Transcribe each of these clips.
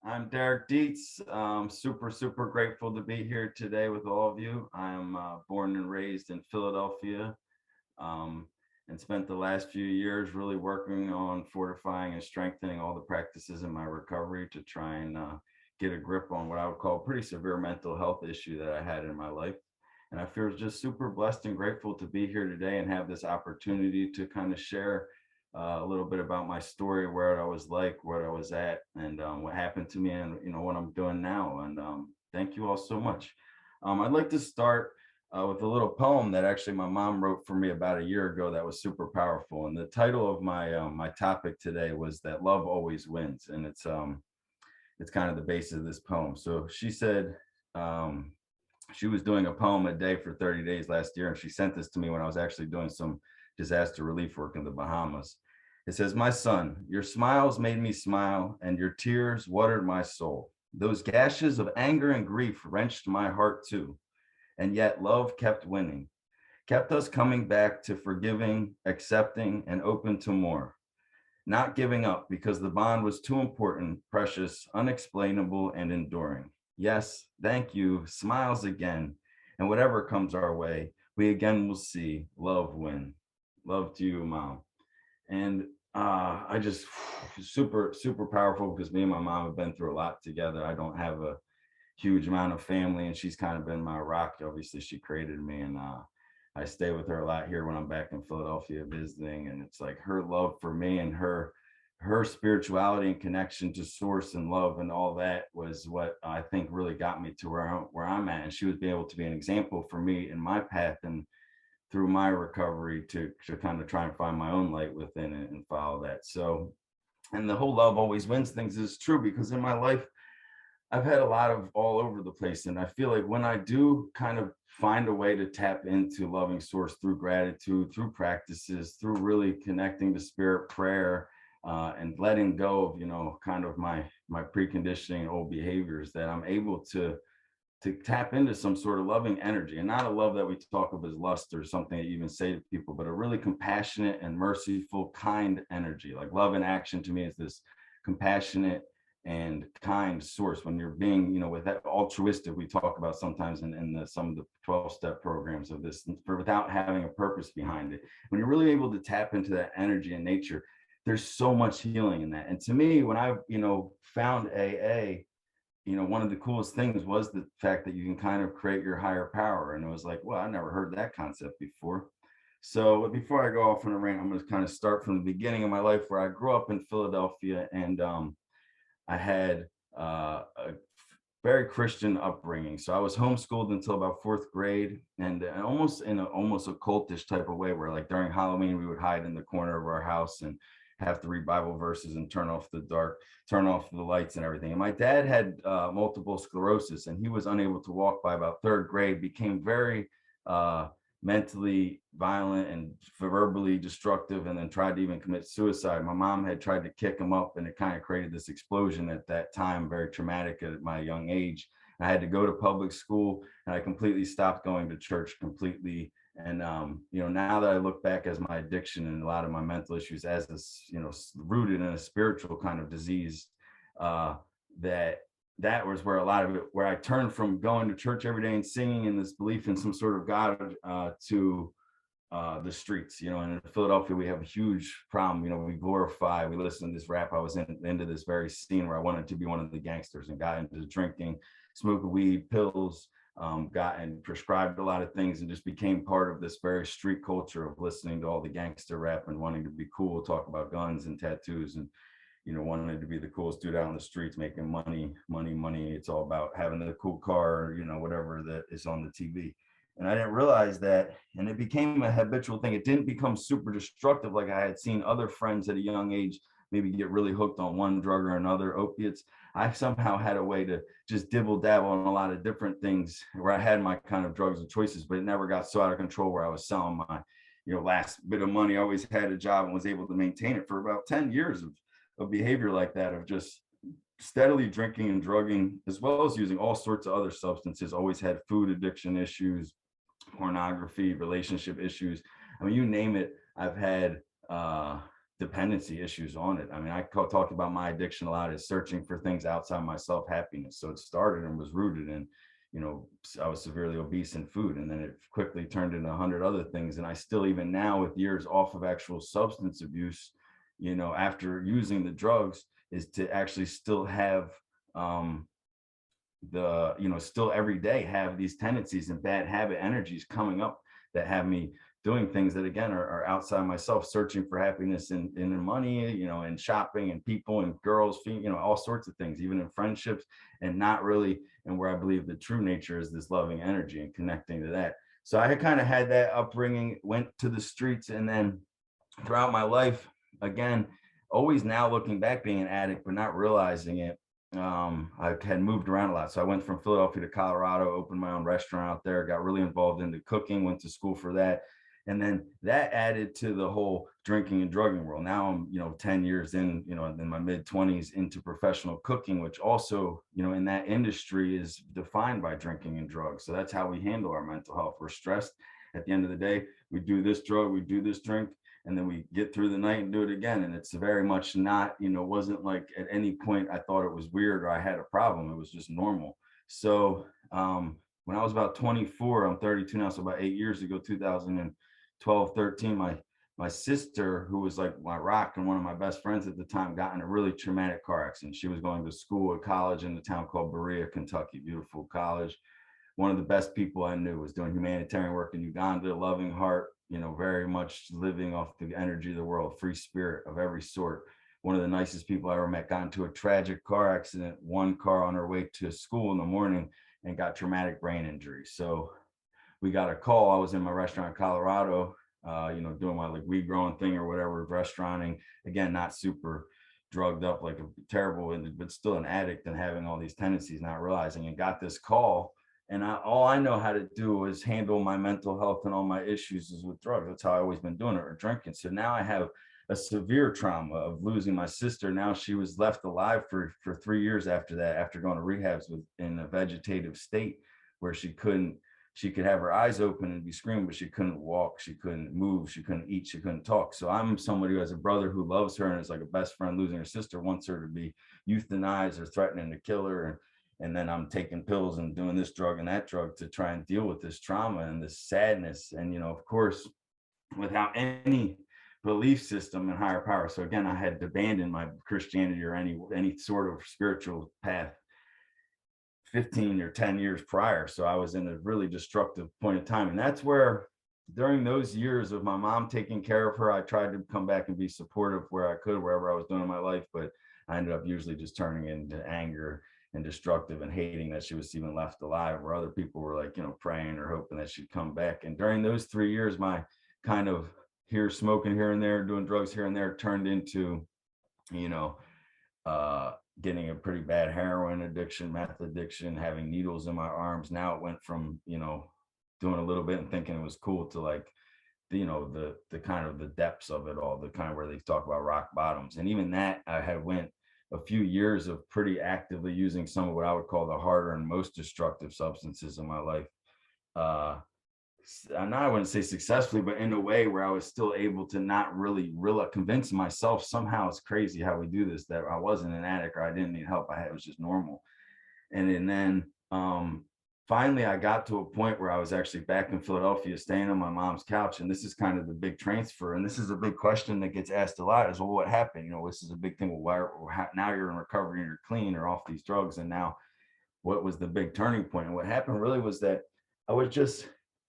I'm Derek Dietz. Super grateful to be here today with all of you. I'm born and raised in Philadelphia, um, and spent the last few years really working on fortifying and strengthening all the practices in my recovery to try and get a grip on what I would call a pretty severe mental health issue that I had in my life. And I feel just super blessed and grateful to be here today and have this opportunity to kind of share a little bit about my story, where I was like, where I was at, and what happened to me, and what I'm doing now. And thank you all so much. I'd like to start with a little poem that actually my mom wrote for me about a year ago that was super powerful. And the title of my topic today was that love always wins, and it's kind of the basis of this poem. So she said. She was doing a poem a day for 30 days last year, and she sent this to me when I was actually doing some disaster relief work in the Bahamas. It says, "My son, your smiles made me smile, and your tears watered my soul. Those gashes of anger and grief wrenched my heart too. And yet love kept winning, kept us coming back to forgiving, accepting, and open to more. Not giving up because the bond was too important, precious, unexplainable, and enduring. Yes, thank you, smiles again. And whatever comes our way, we again will see love win. Love to you, Mom." And I just super powerful because me and my mom have been through a lot together. I don't have a huge amount of family, and she's kind of been my rock. Obviously, she created me, and I stay with her a lot here when I'm back in Philadelphia visiting. And it's like her love for me and her spirituality and connection to source and love and all that was what I think really got me to where I'm at. And she was able to be an example for me in my path and through my recovery to kind of try and find my own light within it and follow that. So, and the whole love always wins things is true, because in my life I've had a lot of all over the place. And I feel like when I do kind of find a way to tap into loving source through gratitude, through practices, through really connecting to spirit, prayer, and letting go of, kind of my preconditioning, old behaviors, that I'm able to tap into some sort of loving energy, and not a love that we talk of as lust or something that you even say to people, but a really compassionate and merciful, kind energy. Like love in action to me is this compassionate and kind source. When you're being, with that altruistic, we talk about sometimes in some of the 12-step programs of this, for without having a purpose behind it. When you're really able to tap into that energy in nature, there's so much healing in that. And to me, when I, found AA, one of the coolest things was the fact that you can kind of create your higher power. And it was like, well, I never heard that concept before. So before I go off on a rant, I'm going to kind of start from the beginning of my life, where I grew up in Philadelphia, and I had a very Christian upbringing. So I was homeschooled until about fourth grade, and almost in a almost occultish type of way, where like during Halloween, we would hide in the corner of our house and have to read Bible verses and turn off the lights and everything. And my dad had multiple sclerosis, and he was unable to walk by about third grade, became very uh, mentally violent and verbally destructive, and then tried to even commit suicide. My mom had tried to kick him up, and it kind of created this explosion at that time, very traumatic at my young age. I had to go to public school, and I completely stopped going to church completely. And now that I look back as my addiction and a lot of my mental issues as this, rooted in a spiritual kind of disease, uh, that that was where a lot of it, where I turned from going to church every day and singing in this belief in some sort of God, to the streets. And in Philadelphia, we have a huge problem. We glorify, we listen to this rap. I was into this very scene where I wanted to be one of the gangsters, and got into drinking, smoking weed, pills, got and prescribed a lot of things, and just became part of this very street culture of listening to all the gangster rap and wanting to be cool, talk about guns and tattoos, and wanted to be the coolest dude out on the streets, making money. It's all about having the cool car, whatever that is on the TV. And I didn't realize that, and it became a habitual thing. It didn't become super destructive like I had seen other friends at a young age maybe get really hooked on one drug or another, opiates. I somehow had a way to just dibble dabble on a lot of different things, where I had my kind of drugs and choices, but it never got so out of control where I was selling my, last bit of money. I always had a job and was able to maintain it for about 10 years of behavior like that, of just steadily drinking and drugging, as well as using all sorts of other substances. Always had food addiction issues, pornography, relationship issues. I mean, you name it, I've had dependency issues on it. I mean, I talk about my addiction a lot as searching for things outside myself happiness. So it started and was rooted in, I was severely obese in food, and then it quickly turned into 100 other things. And I still, even now, with years off of actual substance abuse, after using the drugs, is to actually still have still every day have these tendencies and bad habit energies coming up that have me doing things that, again, are outside myself, searching for happiness in money, and shopping and people and girls, all sorts of things, even in friendships, and not really. And where I believe the true nature is this loving energy and connecting to that. So I kind of had that upbringing, went to the streets, and then throughout my life, again, always now looking back, being an addict, but not realizing it. I had moved around a lot. So I went from Philadelphia to Colorado, opened my own restaurant out there, got really involved into cooking, went to school for that. And then that added to the whole drinking and drugging world. Now I'm, 10 years in, in my mid 20s into professional cooking, which also, in that industry is defined by drinking and drugs. So that's how we handle our mental health. We're stressed. At the end of the day, we do this drug, we do this drink, and then we get through the night and do it again. And it's very much not, wasn't like at any point I thought it was weird or I had a problem. It was just normal. So when I was about 24, I'm 32 now, so about 8 years ago, 2012, 13, my sister, who was like my rock and one of my best friends at the time, got in a really traumatic car accident. She was going to school at college in a town called Berea, Kentucky, beautiful college. One of the best people I knew, was doing humanitarian work in Uganda, loving heart, very much living off the energy of the world, free spirit of every sort. One of the nicest people I ever met. Got into a tragic car accident, one car on her way to school in the morning, and got traumatic brain injury. So we got a call. I was in my restaurant in Colorado, doing my like weed growing thing or whatever, restauranting. Again, not super drugged up, like a terrible, but still an addict and having all these tendencies, not realizing, and got this call. And all I know how to do is handle my mental health, and all my issues is with drugs. That's how I've always been doing it, or drinking. So now I have a severe trauma of losing my sister. Now she was left alive for 3 years after that, after going to rehabs in a vegetative state where she could have her eyes open and be screaming, but she couldn't walk, she couldn't move, she couldn't eat, she couldn't talk. So I'm somebody who has a brother who loves her and is like a best friend. Losing her sister, wants her to be euthanized or threatening to kill her. And then I'm taking pills and doing this drug and that drug to try and deal with this trauma and this sadness. And, of course, without any belief system and higher power. So again, I had abandoned my Christianity or any sort of spiritual path 15 or 10 years prior. So I was in a really destructive point of time. And that's where, during those years of my mom taking care of her, I tried to come back and be supportive where I could, wherever I was doing in my life. But I ended up usually just turning into anger and destructive and hating that she was even left alive, where other people were like, praying or hoping that she'd come back. And during those 3 years, my kind of smoking here and there, doing drugs here and there, turned into, getting a pretty bad heroin addiction, meth addiction, having needles in my arms. Now it went from, doing a little bit and thinking it was cool to like, the kind of the depths of it all, the kind where they talk about rock bottoms. And even that, I had went a few years of pretty actively using some of what I would call the harder and most destructive substances in my life. I wouldn't say successfully, but in a way where I was still able to not really convince myself, somehow it's crazy how we do this, that I wasn't an addict or I didn't need help. It was just normal. And then finally, I got to a point where I was actually back in Philadelphia, staying on my mom's couch. And this is kind of the big transfer. And this is a big question that gets asked a lot is, well, what happened? This is a big thing. Well, now you're in recovery and you're clean or off these drugs. And now what was the big turning point? And what happened really was that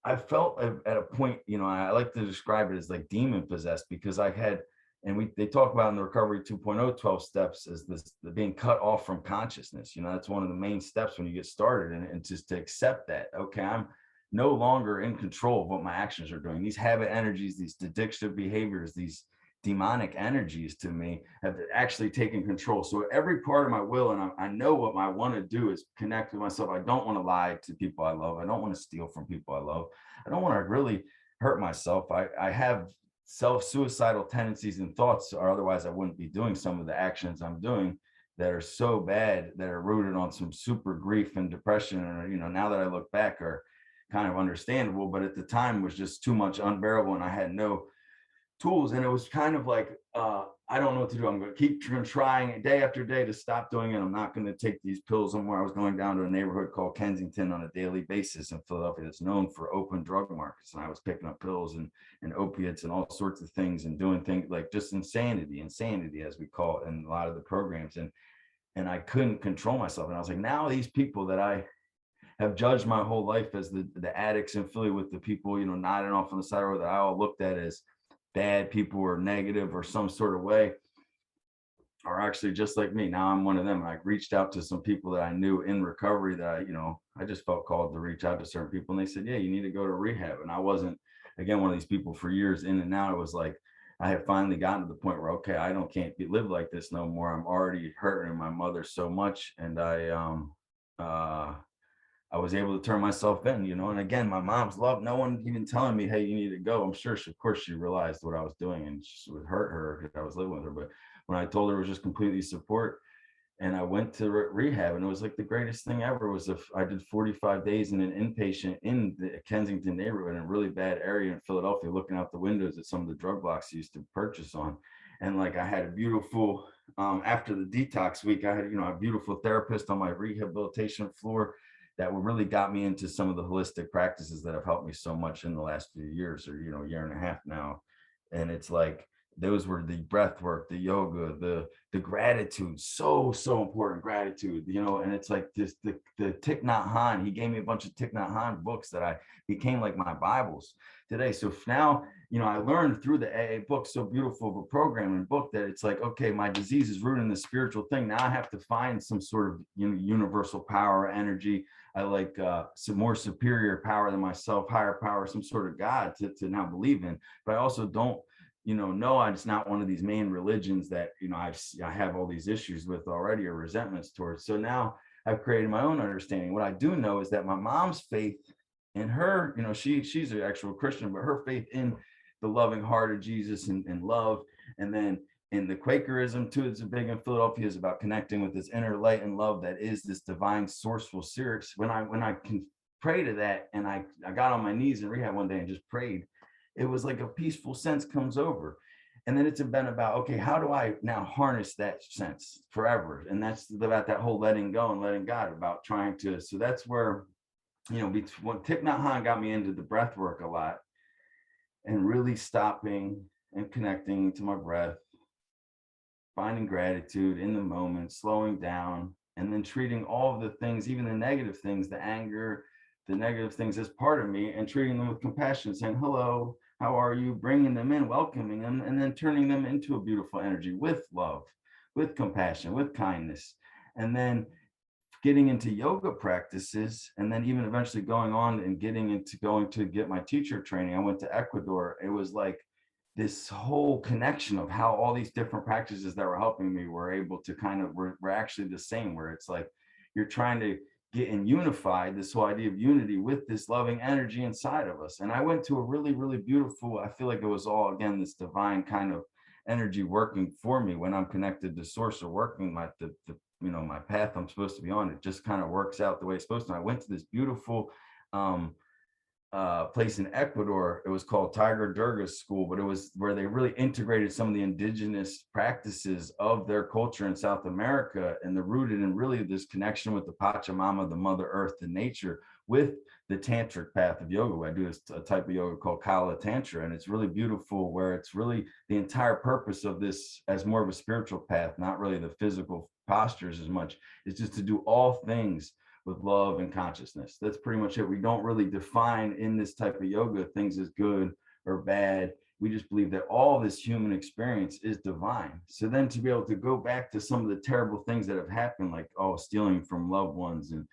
I felt at a point, I like to describe it as like demon possessed, because I had, and they talk about in the recovery 2.0 12 steps as being cut off from consciousness. That's one of the main steps when you get started, and just to accept that, okay, I'm no longer in control of what my actions are doing. These habit energies, these addictive behaviors, these demonic energies to me have actually taken control. So every part of my will, and I know what I want to do is connect with myself. I don't want to lie to people I love. I don't want to steal from people I love. I don't want to really hurt myself. I have self-suicidal tendencies and thoughts, or otherwise I wouldn't be doing some of the actions I'm doing that are so bad, that are rooted on some super grief and depression. And, now that I look back, are kind of understandable, but at the time was just too much unbearable, and I had no tools. And it was kind of like I don't know what to do. I'm going to keep trying day after day to stop doing it. I'm not going to take these pills anymore. I was going down to a neighborhood called Kensington on a daily basis in Philadelphia that's known for open drug markets. And I was picking up pills and opiates and all sorts of things and doing things like just insanity, as we call it in a lot of the programs. And I couldn't control myself. And I was like, now these people that I have judged my whole life as the addicts in Philly, with the people, nodding off on the side of the road, that I all looked at as bad people or negative or some sort of way, are actually just like me. Now I'm one of them. I reached out to some people that I knew in recovery that I just felt called to reach out to certain people, and they said, yeah, you need to go to rehab. And I wasn't, again, one of these people for years in and out. It was like I had finally gotten to the point where, okay, can't live like this no more. I'm already hurting my mother so much. And I was able to turn myself in, and again, my mom's love, no one even telling me, hey, you need to go. I'm sure of course she realized what I was doing, and it would hurt her because I was living with her. But when I told her, it was just completely support. And I went to rehab, and it was like the greatest thing ever. Was if I did 45 days in an inpatient in the Kensington neighborhood, in a really bad area in Philadelphia, looking out the windows at some of the drug blocks I used to purchase on. And like I had a beautiful, after the detox week, I had, a beautiful therapist on my rehabilitation floor that really got me into some of the holistic practices that have helped me so much in the last few years, or year and a half now. And it's like those were the breath work, the yoga, the gratitude, so important, gratitude, and it's like this, the Thich Nhat Hanh, he gave me a bunch of Thich Nhat Hanh books that I became like my Bibles today. So now, I learned through the AA book, so beautiful of a program and book, that it's like, okay, my disease is rooted in the spiritual thing. Now I have to find some sort of universal power, energy. I like some more superior power than myself, higher power, some sort of God to now believe in. But I also don't, no, it's not one of these main religions that, I have all these issues with already, or resentments towards. So now I've created my own understanding. What I do know is that my mom's faith in her, she's an actual Christian, but her faith in the loving heart of Jesus and love. And then in the Quakerism too, it's a big in Philadelphia, is about connecting with this inner light and love that is this divine sourceful source. When I can pray to that, and I got on my knees in rehab one day and just prayed, it was like a peaceful sense comes over. And then it's been about, okay, how do I now harness that sense forever? And that's about that whole letting go and letting God, about trying to, so that's where, when Thich Nhat Hanh got me into the breath work a lot, and really stopping and connecting to my breath, finding gratitude in the moment, slowing down, and then treating all of the things, even the negative things, the anger, the negative things, as part of me, and treating them with compassion, saying, hello, how are you? Bringing them in, welcoming them, and then turning them into a beautiful energy with love, with compassion, with kindness. And then getting into yoga practices, and then even eventually going on and going to get my teacher training. I went to Ecuador. It was like this whole connection of how all these different practices that were helping me were able to kind of, were actually the same, where it's like you're trying to get in unified, this whole idea of unity with this loving energy inside of us. And I went to a really, really beautiful, I feel like it was all, again, this divine kind of energy working for me when I'm connected to source, or working my my path I'm supposed to be on. It just kind of works out the way it's supposed to. I went to this beautiful place in Ecuador. It was called Tiger Durga's School, but it was where they really integrated some of the indigenous practices of their culture in South America, and they're rooted in really this connection with the Pachamama, the Mother Earth, the nature, with the tantric path of yoga. I do a type of yoga called Kala Tantra, and it's really beautiful, where it's really the entire purpose of this as more of a spiritual path, not really the physical postures as much. It's just to do all things with love and consciousness. That's pretty much it. We don't really define in this type of yoga things as good or bad. We just believe that all this human experience is divine. So then to be able to go back to some of the terrible things that have happened, like stealing from loved ones, and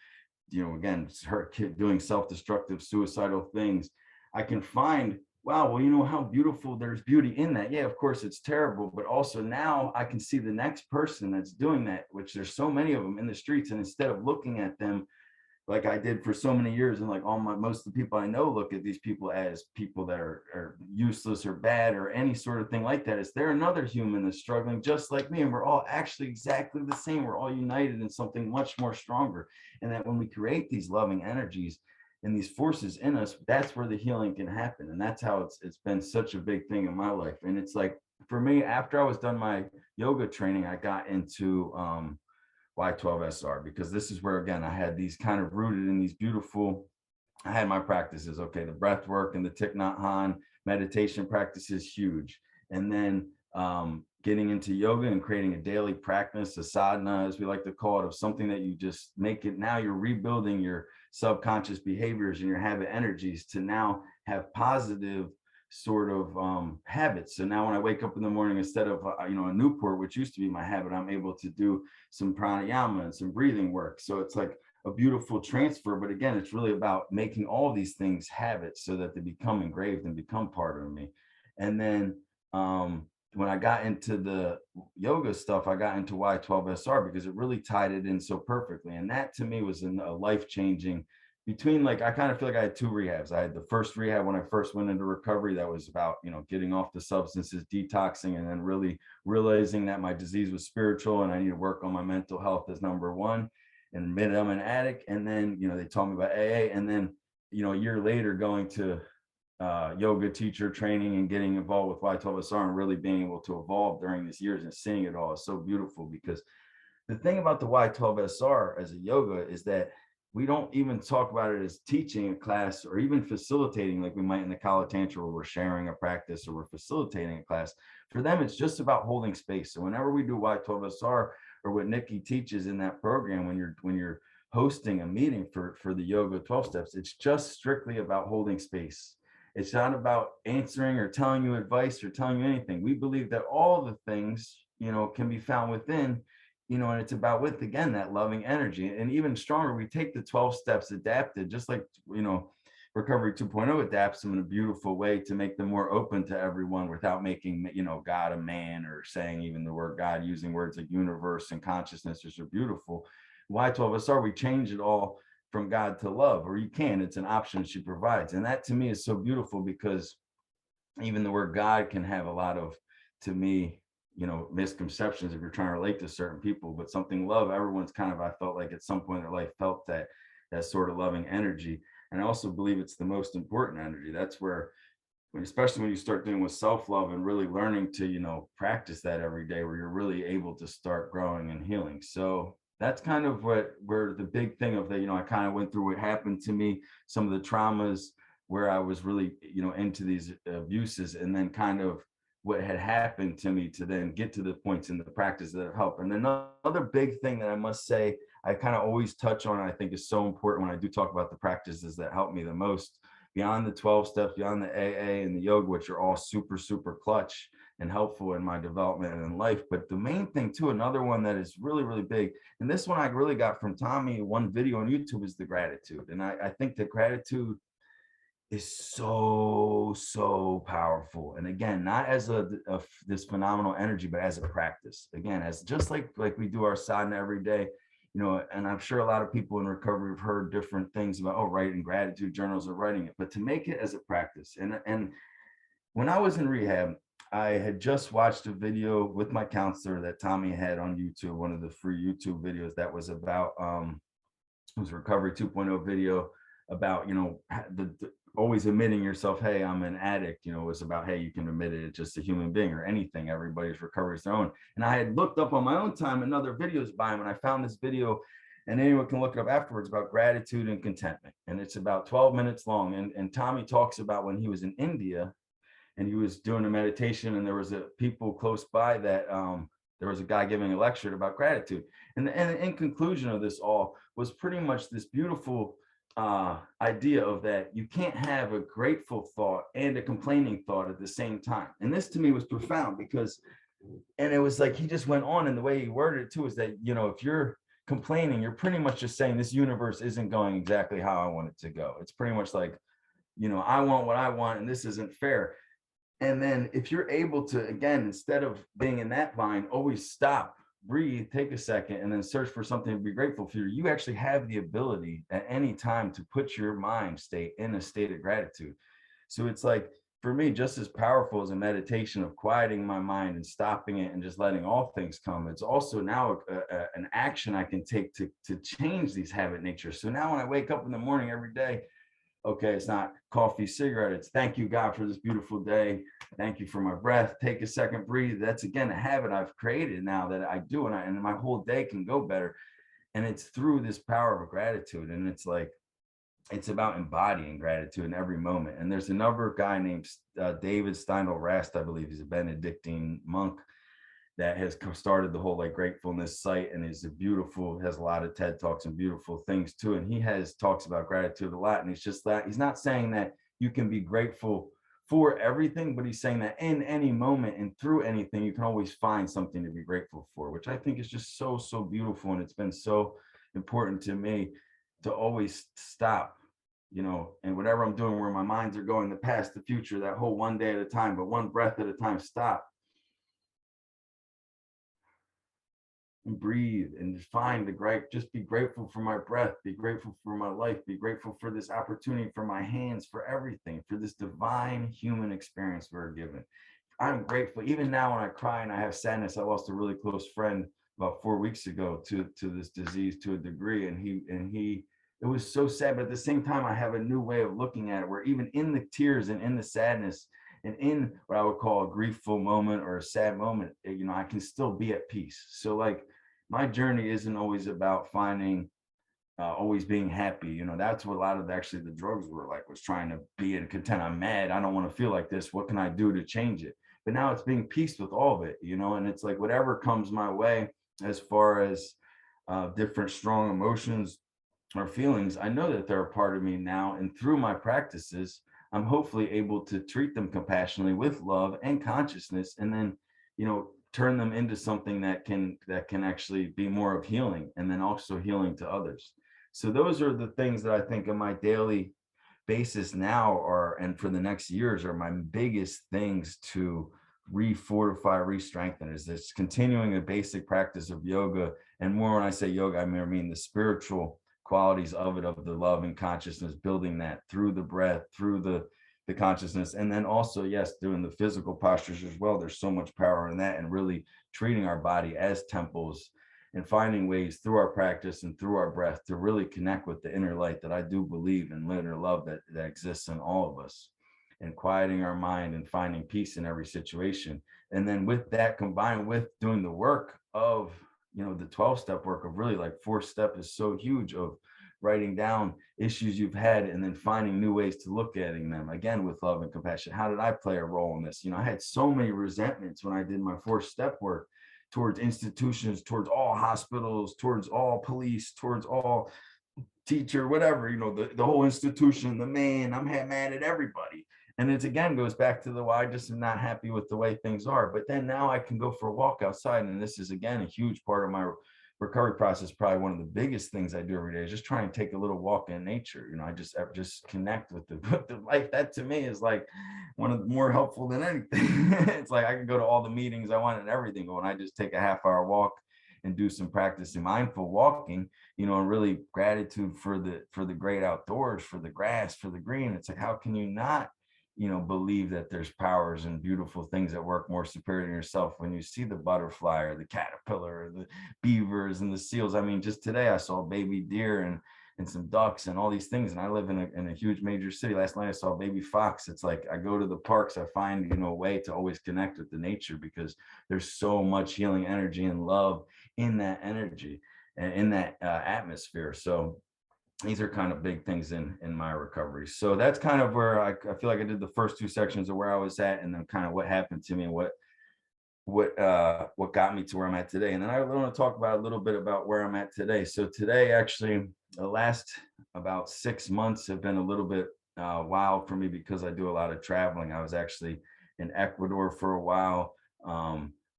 again, her kid doing self-destructive, suicidal things, I can find, wow, well, how beautiful, there's beauty in that. Yeah, of course it's terrible, but also now I can see the next person that's doing that, which there's so many of them in the streets. And instead of looking at them like I did for so many years, and like most of the people I know look at these people as people that are useless or bad or any sort of thing like that, is they're another human that's struggling just like me, and we're all actually exactly the same. We're all united in something much more stronger. And that when we create these loving energies and these forces in us, that's where the healing can happen. And that's how it's been such a big thing in my life. And it's like, for me, after I was done my yoga training, I got into Y12SR, because this is where, again, I had these kind of rooted in these beautiful, I had my practices. Okay, the breath work and the Thich Nhat Hanh meditation practice is huge. And then getting into yoga and creating a daily practice, a sadhana, as we like to call it, of something that you just make it. Now you're rebuilding your subconscious behaviors and your habit energies to now have positive sort of habits. So now when I wake up in the morning, instead of a Newport, which used to be my habit, I'm able to do some pranayama and some breathing work. So it's like a beautiful transfer. But again, it's really about making all these things habits so that they become engraved and become part of me. And then when I got into the yoga stuff, I got into Y12SR because it really tied it in so perfectly. And that to me was a life changing, between, like, I kind of feel like I had two rehabs. I had the first rehab when I first went into recovery, that was about, getting off the substances, detoxing, and then really realizing that my disease was spiritual and I need to work on my mental health as number one, and admit I'm an addict. And then, they taught me about AA. And then, a year later, going to yoga teacher training and getting involved with Y12SR and really being able to evolve during these years and seeing it all is so beautiful. Because the thing about the Y12SR as a yoga is that we don't even talk about it as teaching a class or even facilitating like we might in the Kala Tantra, where we're sharing a practice or we're facilitating a class. For them, it's just about holding space. So whenever we do Y12SR, or what Nikki teaches in that program, when you're hosting a meeting for the yoga 12 steps, it's just strictly about holding space. It's not about answering or telling you advice or telling you anything. We believe that all the things, can be found within, and it's about, with, again, that loving energy. And even stronger, we take the 12 steps adapted, just like, Recovery 2.0 adapts them in a beautiful way to make them more open to everyone without making, God a man, or saying even the word God, using words like universe and consciousness, which are beautiful. Y12SR, we change it all from God to love, or you can, it's an option she provides. And that to me is so beautiful, because even the word God can have a lot of, to me, misconceptions if you're trying to relate to certain people. But something love, everyone's kind of, I felt like at some point in their life felt that sort of loving energy. And I also believe it's the most important energy. That's where, especially when you start doing with self-love and really learning to, practice that every day, where you're really able to start growing and healing. So that's kind of where the big thing of that, I kind of went through what happened to me, some of the traumas where I was really, into these abuses, and then kind of what had happened to me to then get to the points in the practice that have helped. And then another big thing that I must say, I kind of always touch on, and I think is so important when I do talk about the practices that help me the most, beyond the 12 steps, beyond the AA and the yoga, which are all super, super clutch and helpful in my development and in life. But the main thing too, another one that is really, really big, and this one I really got from Tommy, one video on YouTube, is the gratitude. And I think that gratitude is so powerful. And again, not as this phenomenal energy, but as a practice. Again, as just like we do our sadhana every day, and I'm sure a lot of people in recovery have heard different things about, writing gratitude journals or writing it, but to make it as a practice. And when I was in rehab, I had just watched a video with my counselor that Tommy had on YouTube, one of the free YouTube videos that was about, it was a Recovery 2.0 video about, the always admitting yourself, hey, I'm an addict. It was about, hey, you can admit it, it's just a human being, or anything. Everybody's recovery is their own. And I had looked up on my own time and other videos by him, and I found this video, and anyone can look it up afterwards, about gratitude and contentment. And it's about 12 minutes long. And Tommy talks about when he was in India and he was doing a meditation, and there was people close by that there was a guy giving a lecture about gratitude. And in conclusion of this all was pretty much this beautiful idea of that you can't have a grateful thought and a complaining thought at the same time. And this to me was profound, because, and it was like, he just went on, and the way he worded it too is that, if you're complaining, you're pretty much just saying this universe isn't going exactly how I want it to go. It's pretty much like, I want what I want, and this isn't fair. And then if you're able to, again, instead of being in that bind, always stop, breathe, take a second, and then search for something to be grateful for, you actually have the ability at any time to put your mind state in a state of gratitude. So it's like, for me, just as powerful as a meditation of quieting my mind and stopping it and just letting all things come, it's also now an action I can take to change these habit natures. So now when I wake up in the morning every day, Okay, it's not coffee, cigarette. It's thank you, God, for this beautiful day. Thank you for my breath. Take a second, breathe. That's again a habit I've created now that I do, and my whole day can go better. And it's through this power of gratitude. And it's like it's about embodying gratitude in every moment. And there's another guy named David Steindl Rast, I believe. He's a Benedictine monk that has started the whole like gratefulness site, and is a beautiful, has a lot of TED Talks and beautiful things too. And he has talks about gratitude a lot. And he's just that he's not saying that you can be grateful for everything, but he's saying that in any moment and through anything, you can always find something to be grateful for, which I think is just so, so beautiful. And it's been so important to me to always stop, and whatever I'm doing, where my minds are going, the past, the future, that whole one day at a time, but one breath at a time, stop and breathe and find the great, just be grateful for my breath, be grateful for my life, be grateful for this opportunity, for my hands, for everything, for this divine human experience we're given. I'm grateful. Even now when I cry and I have sadness, I lost a really close friend about 4 weeks ago to this disease to a degree. And he it was so sad, but at the same time, I have a new way of looking at it, where even in the tears and in the sadness and in what I would call a griefful moment or a sad moment, I can still be at peace. So like my journey isn't always about finding always being happy. That's what a lot of actually the drugs were like, was trying to be in content. I'm mad. I don't want to feel like this. What can I do to change it? But now it's being peace with all of it, and it's like whatever comes my way as far as different strong emotions or feelings, I know that they're a part of me now. And through my practices, I'm hopefully able to treat them compassionately with love and consciousness, and then, turn them into something that can actually be more of healing, and then also healing to others. So those are the things that I think on my daily basis now are, and for the next years, are my biggest things to re-fortify, re-strengthen, is this continuing a basic practice of yoga. And more, when I say yoga, I mean the spiritual qualities of it, of the love and consciousness, building that through the breath, through the consciousness, and then also, yes, doing the physical postures as well. There's so much power in that, and really treating our body as temples, and finding ways through our practice and through our breath to really connect with the inner light that I do believe in, inner love that exists in all of us, and quieting our mind and finding peace in every situation. And then with that, combined with doing the work of, the 12-step work of really, like, fourth step is so huge, of writing down issues you've had and then finding new ways to look at them again with love and compassion. How did I play a role in this? I had so many resentments when I did my fourth step work towards institutions, towards all hospitals, towards all police, towards all teacher, whatever, the whole institution, the man. I'm mad at everybody. And it again goes back to the why I just am not happy with the way things are. But then now I can go for a walk outside. And this is, again, a huge part of my recovery process. Probably one of the biggest things I do every day is just try and take a little walk in nature. I just connect with the life. That to me is like one of the more helpful than anything. It's like I can go to all the meetings I want and everything, but when I just take a half-hour walk and do some practice in mindful walking, and really gratitude for the great outdoors, for the grass, for the green. It's like, how can you not, believe that there's powers and beautiful things that work more superior to yourself when you see the butterfly or the caterpillar or the beavers and the seals. I mean, just today I saw a baby deer and some ducks and all these things. And I live in a huge major city. Last night I saw a baby fox. It's like I go to the parks, I find, a way to always connect with the nature, because there's so much healing energy and love in that energy and in that atmosphere. So these are kind of big things in my recovery. So that's kind of where I feel like I did the first two sections of where I was at, and then kind of what happened to me and what got me to where I'm at today. And then I want to talk about a little bit about where I'm at today. So today, actually, the last about 6 months have been a little bit wild for me, because I do a lot of traveling. I was actually in Ecuador for a while,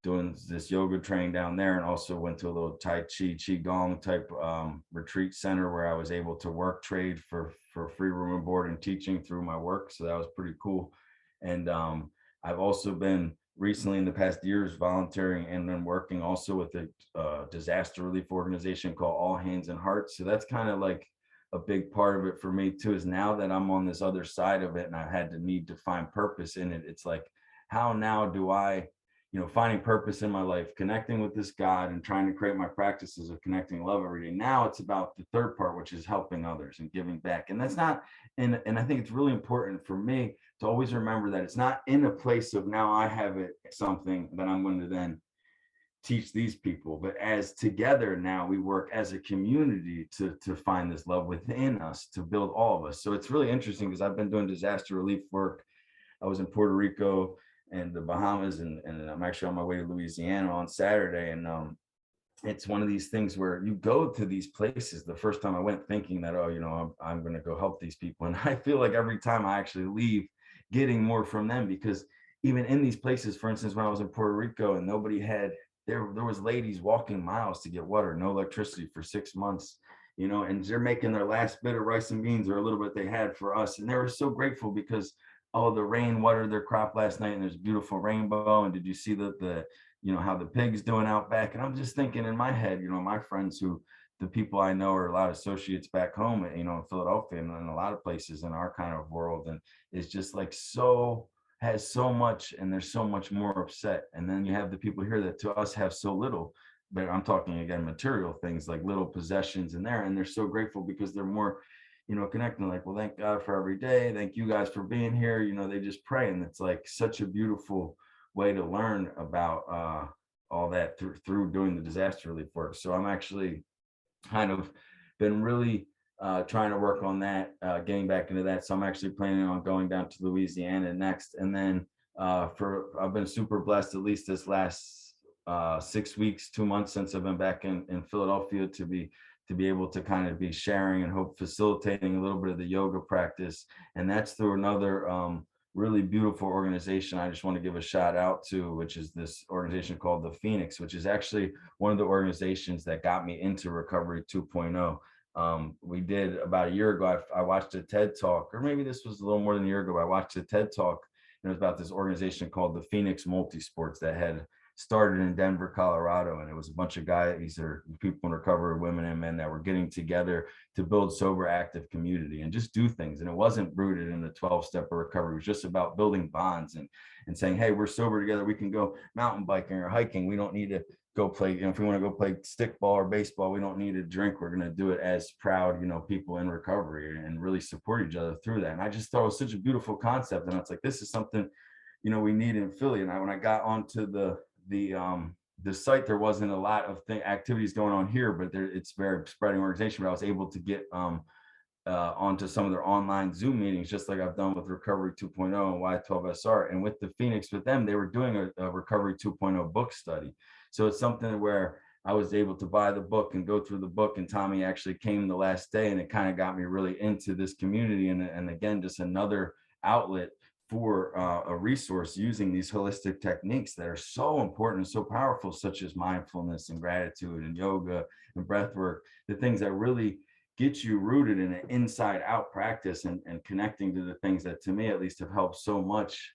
doing this yoga training down there, and also went to a little Tai Chi, Qigong type retreat center where I was able to work trade for free room and board and teaching through my work. So that was pretty cool. And I've also been recently, in the past years, volunteering and then working also with a disaster relief organization called All Hands and Hearts. So that's kind of like a big part of it for me too, is now that I'm on this other side of it and I had the need to find purpose in it, it's like, how now do I finding purpose in my life, connecting with this God, and trying to create my practices of connecting love every day. Now it's about the third part, which is helping others and giving back. And that's not, and I think it's really important for me to always remember that it's not in a place of now I have something that I'm going to then teach these people, but as together now we work as a community to find this love within us, to build all of us. So it's really interesting because I've been doing disaster relief work. I was in Puerto Rico and the Bahamas, and I'm actually on my way to Louisiana on Saturday. And it's one of these things where you go to these places. The first time I went thinking that, oh, I'm going to go help these people. And I feel like every time I actually leave getting more from them, because even in these places, for instance, when I was in Puerto Rico and nobody had, there was ladies walking miles to get water, no electricity for 6 months, and they're making their last bit of rice and beans or a little bit they had for us. And they were so grateful because, oh, the rain watered their crop last night and there's a beautiful rainbow. And did you see the how the pig's doing out back? And I'm just thinking in my head, my friends the people I know are a lot of associates back home, in Philadelphia and in a lot of places in our kind of world. And it's just like has so much, and there's so much more upset. And then you have the people here that to us have so little, but I'm talking again, material things like little possessions in there. And they're so grateful because they're more, connecting, like, well, thank God for every day. Thank you guys for being here. They just pray. And it's like such a beautiful way to learn about all that through doing the disaster relief work. So I'm actually kind of been really trying to work on that, getting back into that. So I'm actually planning on going down to Louisiana next. And then I've been super blessed, at least this last 6 weeks, 2 months since I've been back in Philadelphia, to be able to kind of be sharing and hope facilitating a little bit of the yoga practice. And that's through another really beautiful organization I just want to give a shout out to, which is this organization called the Phoenix, which is actually one of the organizations that got me into Recovery 2.0. We did about a year ago, I watched a TED Talk, or maybe this was a little more than a year ago. I watched a TED Talk, and it was about this organization called the Phoenix MultiSports that had started in Denver, Colorado. And it was a bunch of guys, these are people in recovery, women and men, that were getting together to build sober, active community and just do things. And it wasn't rooted in the 12-step of recovery. It was just about building bonds and saying, hey, we're sober together. We can go mountain biking or hiking. We don't need to go play, if we want to go play stickball or baseball, we don't need to drink. We're going to do it as proud, people in recovery, and really support each other through that. And I just thought it was such a beautiful concept. And it's like, this is something, we need in Philly. And when I got onto the site, there wasn't a lot of activities going on here, but it's very spreading organization. But I was able to get onto some of their online Zoom meetings, just like I've done with Recovery 2.0 and Y12SR. And with the Phoenix, with them, they were doing a Recovery 2.0 book study. So it's something where I was able to buy the book and go through the book. And Tommy actually came the last day, and it kind of got me really into this community. And again, just another outlet for a resource using these holistic techniques that are so important and so powerful, such as mindfulness and gratitude and yoga and breath work, the things that really get you rooted in an inside out practice and connecting to the things that, to me at least, have helped so much.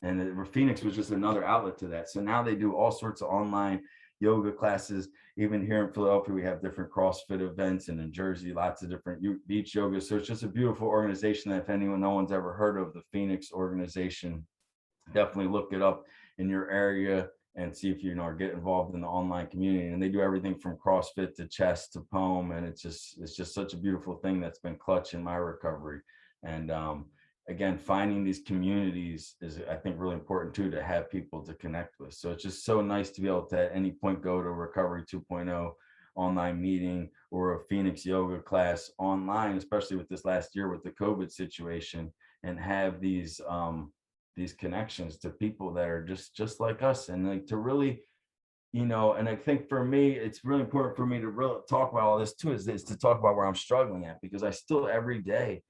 And Phoenix was just another outlet to that. So now they do all sorts of online yoga classes. Even here in Philadelphia, we have different CrossFit events, and in Jersey, lots of different beach yoga. So it's just a beautiful organization that, if no one's ever heard of the Phoenix organization, definitely look it up in your area and see if or get involved in the online community. And they do everything from CrossFit to chess to poem. And it's just such a beautiful thing that's been clutch in my recovery. And again, finding these communities is, I think, really important too, to have people to connect with. So it's just so nice to be able to at any point go to Recovery 2.0 online meeting or a Phoenix yoga class online, especially with this last year with the COVID situation, and have these connections to people that are just like us, and like to really, and I think for me, it's really important for me to really talk about all this too, is to talk about where I'm struggling at, because I still every day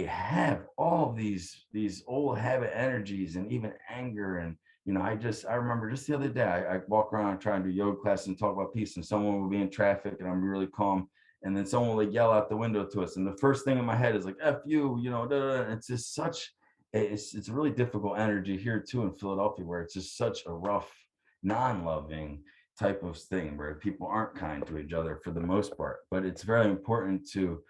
have all these old habit energies and even anger. And I remember just the other day, I walk around trying to do yoga class and talk about peace, and someone will be in traffic and I'm really calm, and then someone will yell out the window to us, and the first thing in my head is like, F you, da, da, da. It's just it's a really difficult energy here too in Philadelphia, where it's just such a rough, non-loving type of thing, where people aren't kind to each other for the most part. But it's very important to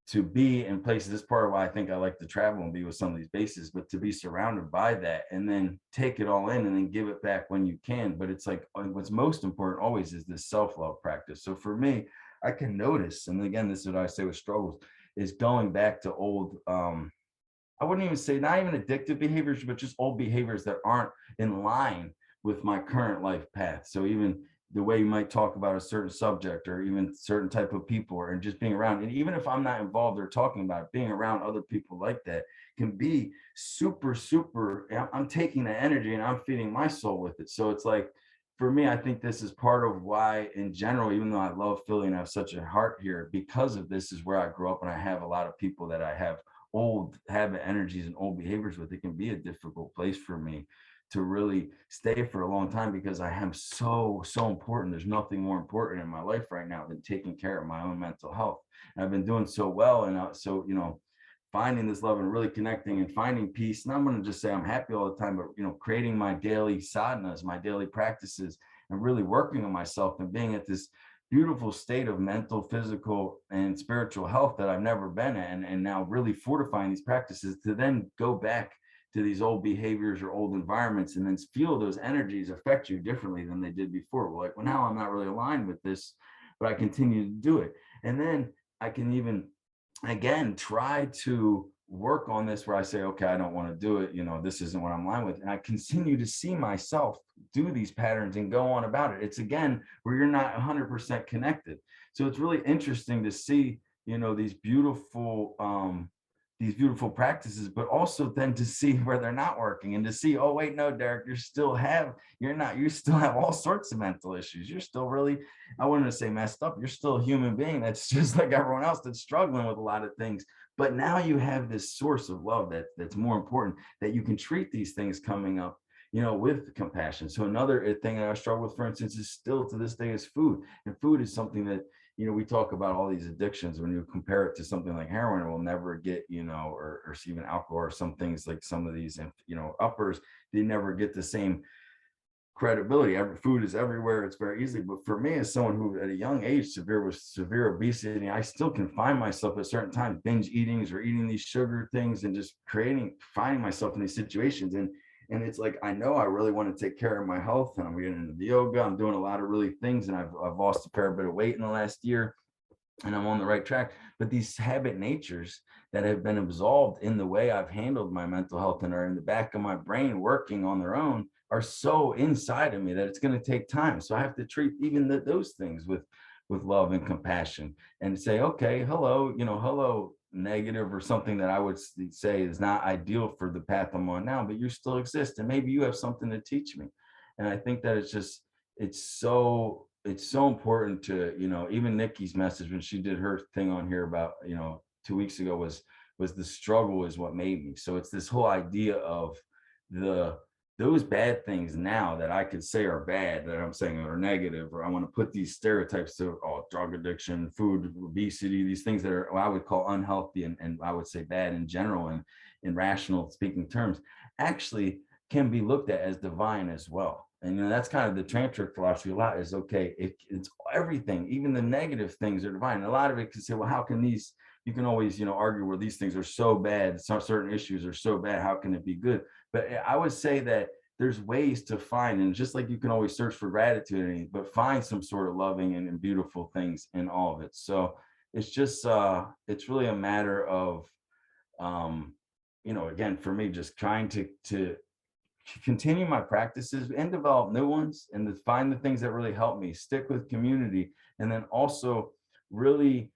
to be in places. This is part of why I think I like to travel and be with some of these bases, but to be surrounded by that and then take it all in and then give it back when you can. But it's like what's most important always is this self-love practice. So for me, I can notice, and again, this is what I say with struggles, is going back to old, I wouldn't even say not even addictive behaviors, but just old behaviors that aren't in line with my current life path. So even the way you might talk about a certain subject or even certain type of people or and just being around, and even if I'm not involved or talking about it, being around other people like that can be super, super, I'm taking the energy and I'm feeding my soul with it. So it's like, for me, I think this is part of why in general, even though I love Philly and I have such a heart here, because of this is where I grew up and I have a lot of people that I have old habit energies and old behaviors with. It can be a difficult place for me to really stay for a long time because I am so important. There's nothing more important in my life right now than taking care of my own mental health. And I've been doing so well, and so finding this love and really connecting and finding peace. And I'm going to just say I'm happy all the time, but creating my daily sadhanas, my daily practices, and really working on myself and being at this beautiful state of mental, physical, and spiritual health that I've never been in, and now really fortifying these practices to then go back to these old behaviors or old environments and then feel those energies affect you differently than they did before. Well, like, well, now I'm not really aligned with this, but I continue to do it. And then I can even, again, try to work on this where I say, okay, I don't want to do it. This isn't what I'm aligned with. And I continue to see myself do these patterns and go on about it. It's again, where you're not 100% connected. So it's really interesting to see, these beautiful practices, but also then to see where they're not working and to see, oh, wait, no, Derek, you still have all sorts of mental issues. You're still really, I wouldn't say messed up. You're still a human being that's just like everyone else that's struggling with a lot of things. But now you have this source of love that's more important, that you can treat these things coming up, with compassion. So another thing that I struggle with, for instance, is still to this day is food. And food is something that, we talk about all these addictions. When you compare it to something like heroin, it will never get, or even alcohol or some things like some of these, uppers, they never get the same credibility. Every food is everywhere. It's very easy. But for me, as someone who at a young age, with severe obesity, I still can find myself at certain times binge eatings or eating these sugar things and just finding myself in these situations. And it's like, I know I really want to take care of my health, and I'm getting into the yoga. I'm doing a lot of really things, and I've lost a fair bit of weight in the last year, and I'm on the right track. But these habit natures that have been absolved in the way I've handled my mental health and are in the back of my brain working on their own are so inside of me that it's going to take time. So I have to treat even those things with love and compassion and say, okay, hello, negative or something that I would say is not ideal for the path I'm on now, but you still exist and maybe you have something to teach me. And I think that it's so important to, even Nikki's message when she did her thing on here about, 2 weeks ago was the struggle is what made me. So it's this whole idea of those bad things now that I could say are bad, that I'm saying are negative, or I want to put these stereotypes to drug addiction, food, obesity, these things that are, I would call unhealthy and I would say bad in general and in rational speaking terms, actually can be looked at as divine as well. And that's kind of the tantric philosophy a lot is, okay, it's everything, even the negative things are divine. And a lot of it can say, well, how can these, you can always, argue where these things are so bad, certain issues are so bad, how can it be good? But I would say that there's ways to find, and just like you can always search for gratitude, but find some sort of loving and beautiful things in all of it. So it's just, it's really a matter of, again, for me, just trying to continue my practices and develop new ones and to find the things that really help me, stick with community, and then also really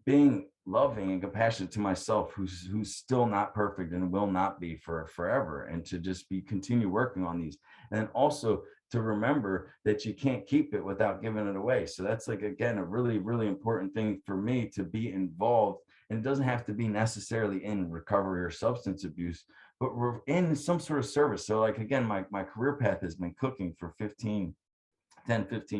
being loving and compassionate to myself who's still not perfect and will not be for forever, and to just continue working on these, and then also to remember that you can't keep it without giving it away. So that's like, again, a really, really important thing for me to be involved. And it doesn't have to be necessarily in recovery or substance abuse, but we're in some sort of service. So like, again, my career path has been cooking for 15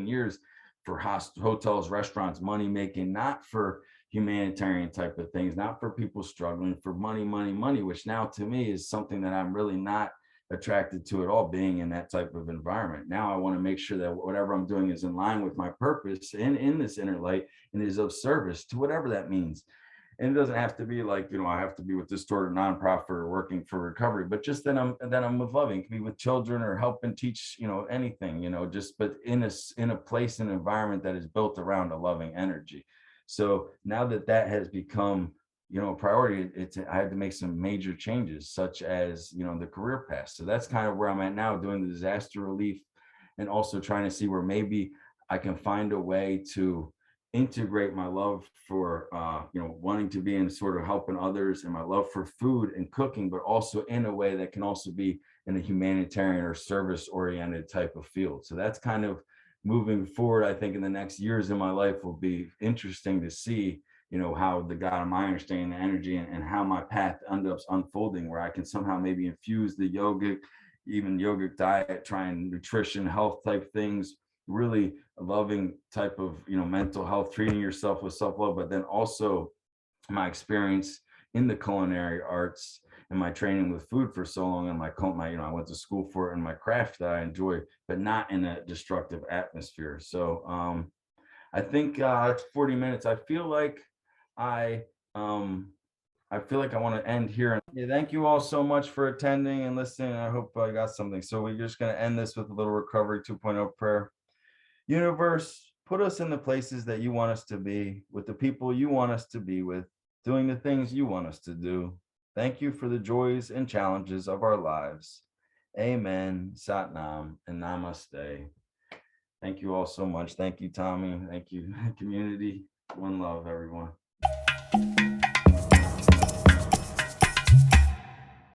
years for hotels, restaurants, money making, not for humanitarian type of things, not for people struggling, for money, which now to me is something that I'm really not attracted to at all, being in that type of environment. Now I want to make sure that whatever I'm doing is in line with my purpose and in this inner light and is of service to whatever that means. And it doesn't have to be like, I have to be with this sort of nonprofit or working for recovery, but just that I'm with loving, it can be with children or help and teach, anything, just, but in a place and environment that is built around a loving energy. So now that has become, a priority, I had to make some major changes, such as, the career path. So that's kind of where I'm at now, doing the disaster relief, and also trying to see where maybe I can find a way to integrate my love for wanting to be in sort of helping others, and my love for food and cooking, but also in a way that can also be in a humanitarian or service oriented type of field. So that's kind of moving forward. I think in the next years in my life will be interesting to see, how the God of my understanding, the energy, and how my path ends up unfolding, where I can somehow maybe infuse the yogic, even yogic diet, trying nutrition, health type things, really a loving type of, mental health, treating yourself with self-love, but then also my experience in the culinary arts and my training with food for so long, and I went to school for it, and my craft that I enjoy, but not in a destructive atmosphere. So I think it's 40 minutes. I um I feel like I want to end here. Yeah, thank you all so much for attending and listening. I hope I got something. So we're just going to end this with a little recovery 2.0 prayer. Universe, put us in the places that you want us to be, with the people you want us to be with, doing the things you want us to do. Thank you for the joys and challenges of our lives. Amen, Satnam, and Namaste. Thank you all so much. Thank you, Tommy. Thank you, community. One love, everyone.